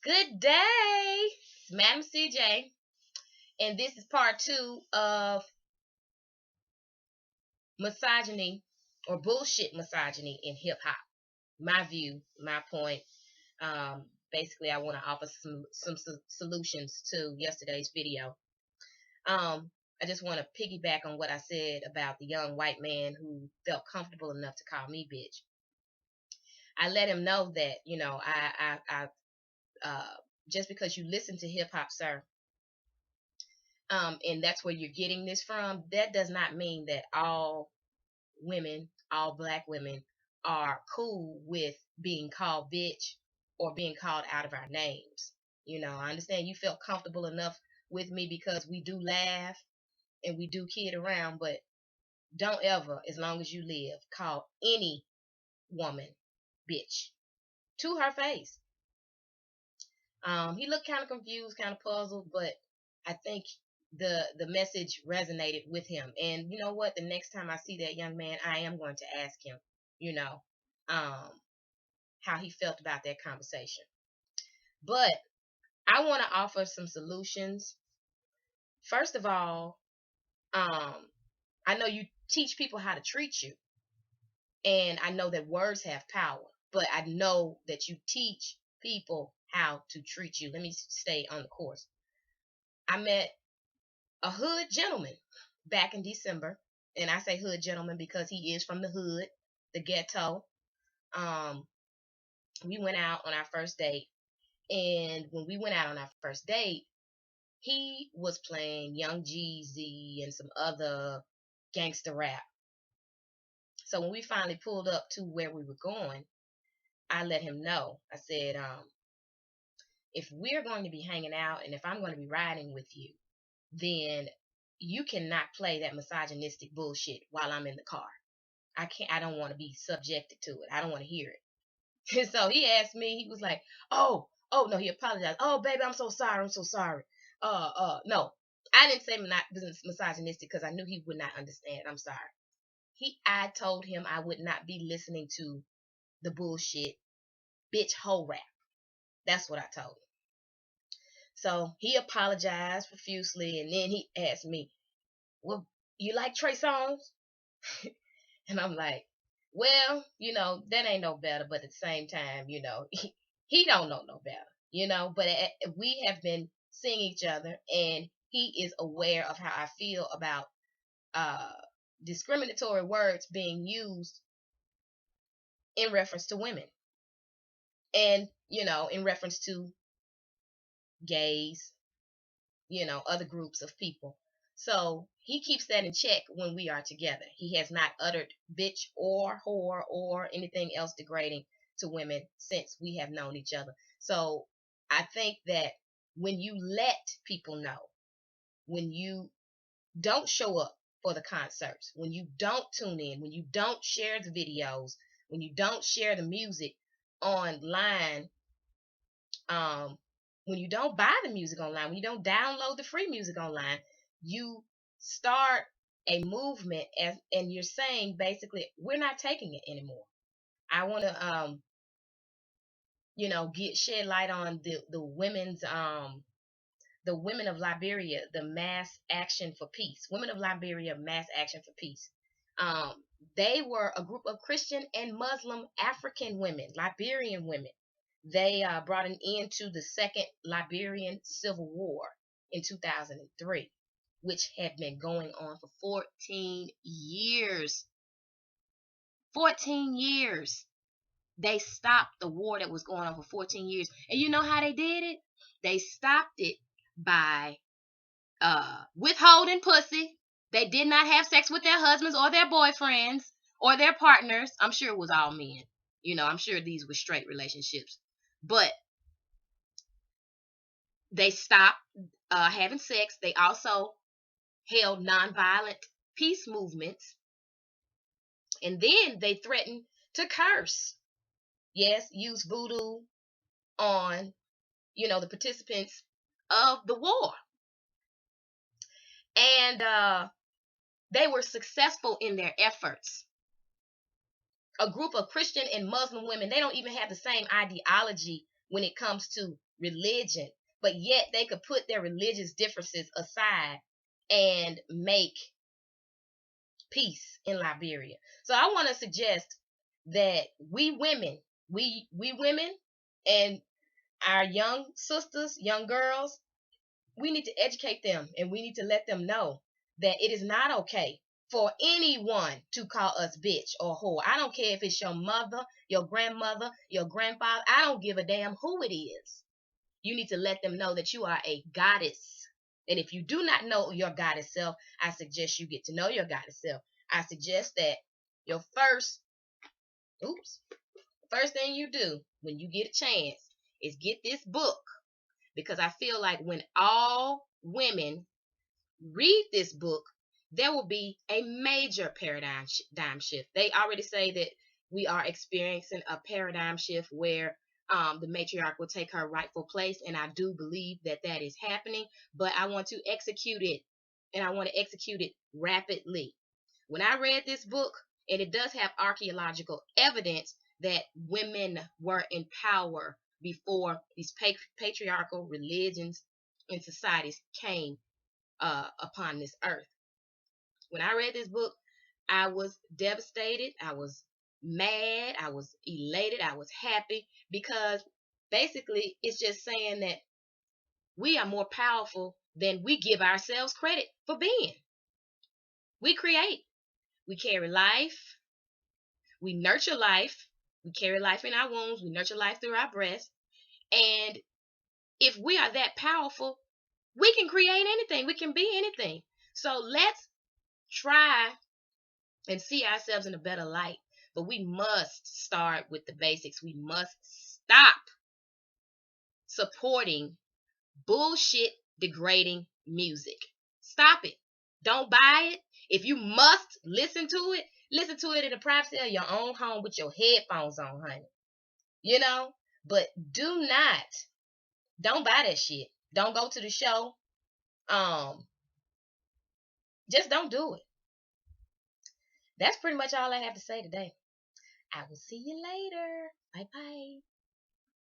Good day, it's Madam CJ, and this is part two of misogyny or bullshit misogyny in hip hop. My view, my point. Basically, I want to offer some solutions to yesterday's video. I just want to piggyback on what I said about the young white man who felt comfortable enough to call me bitch. I let him know that I just because you listen to hip hop, sir, and that's where you're getting this from, that does not mean that all women, all black women, are cool with being called bitch or being called out of our names. I understand you felt comfortable enough with me because we do laugh and we do kid around, but don't ever, as long as you live, call any woman bitch to her face. He looked kind of confused, kind of puzzled, but I think the message resonated with him. And you know what? The next time I see that young man, I am going to ask him, you know, um, how he felt about that conversation. But I want to offer some solutions. First of all, I know you teach people how to treat you, and I know that words have power, but I know that you teach people how to treat you. Let me stay on the course. I met a hood gentleman back in December. And I say hood gentleman because he is from the hood, the ghetto. Um, we went out on our first date. And when we went out on our first date, he was playing Young Jeezy and some other gangster rap. So when we finally pulled up to where we were going, I let him know. I said, if we're going to be hanging out and if I'm going to be riding with you, then you cannot play that misogynistic bullshit while I'm in the car. I don't want to be subjected to it. I don't want to hear it. And so he asked me, he was like, oh no, he apologized. Oh baby, I'm so sorry. I'm so sorry. No. I didn't say not misogynistic because I knew he would not understand. I'm sorry. I told him I would not be listening to the bullshit bitch hoe rap. That's what I told him. So he apologized profusely and then he asked me, well, you like Trey Songz? And I'm like, well, that ain't no better, but at the same time, he don't know no better, but we have been seeing each other and he is aware of how I feel about uh, discriminatory words being used in reference to women and, in reference to gays, other groups of people. So he keeps that in check when we are together. He has not uttered bitch or whore or anything else degrading to women since we have known each other. So I think that when you let people know, when you don't show up for the concerts, when you don't tune in, when you don't share the videos, when you don't share the music online, um, when you don't buy the music online, when you don't download the free music online, you start a movement and you're saying basically we're not taking it anymore. I want to get shed light on the women of Liberia, the mass action for peace. Women of Liberia, mass action for peace. Um, they were a group of Christian and Muslim African women, Liberian women. They brought an end to the Second Liberian Civil War in 2003, which had been going on for 14 years. 14 years. They stopped the war that was going on for 14 years. And you know how they did it? They stopped it by withholding pussy. They did not have sex with their husbands or their boyfriends or their partners. I'm sure it was all men. I'm sure these were straight relationships. But they stopped having sex. They also held nonviolent peace movements. And then they threatened to curse. Yes, use voodoo on, the participants of the war. And they were successful in their efforts. A group of Christian and Muslim women, they don't even have the same ideology when it comes to religion, but yet they could put their religious differences aside and make peace in Liberia. So I want to suggest that we women and our young sisters, young girls, we need to educate them and we need to let them know that it is not okay for anyone to call us bitch or whore. I don't care if it's your mother, your grandmother, your grandfather. I don't give a damn who it is. You need to let them know that you are a goddess. And if you do not know your goddess self, I suggest you get to know your goddess self. I suggest that your first thing you do when you get a chance is get this book, because I feel like when all women read this book, there will be a major paradigm shift. They already say that we are experiencing a paradigm shift where the matriarch will take her rightful place, and I do believe that that is happening. But I want to execute it, and I want to execute it rapidly. When I read this book, and it does have archaeological evidence that women were in power before these patriarchal religions and societies came upon this earth. When I read this book, I was devastated. I was mad. I was elated. I was happy because basically it's just saying that we are more powerful than we give ourselves credit for being. We create, we carry life, we nurture life, we carry life in our wombs, we nurture life through our breasts. And if we are that powerful, we can create anything, we can be anything. So let's try and see ourselves in a better light. But we must start with the basics. We must stop supporting bullshit degrading music. Stop it. Don't buy it. If you must listen to it in the privacy of your own home with your headphones on, honey. You know? But don't buy that shit. Don't go to the show. Just don't do it. That's pretty much all I have to say today. I will see you later. Bye bye.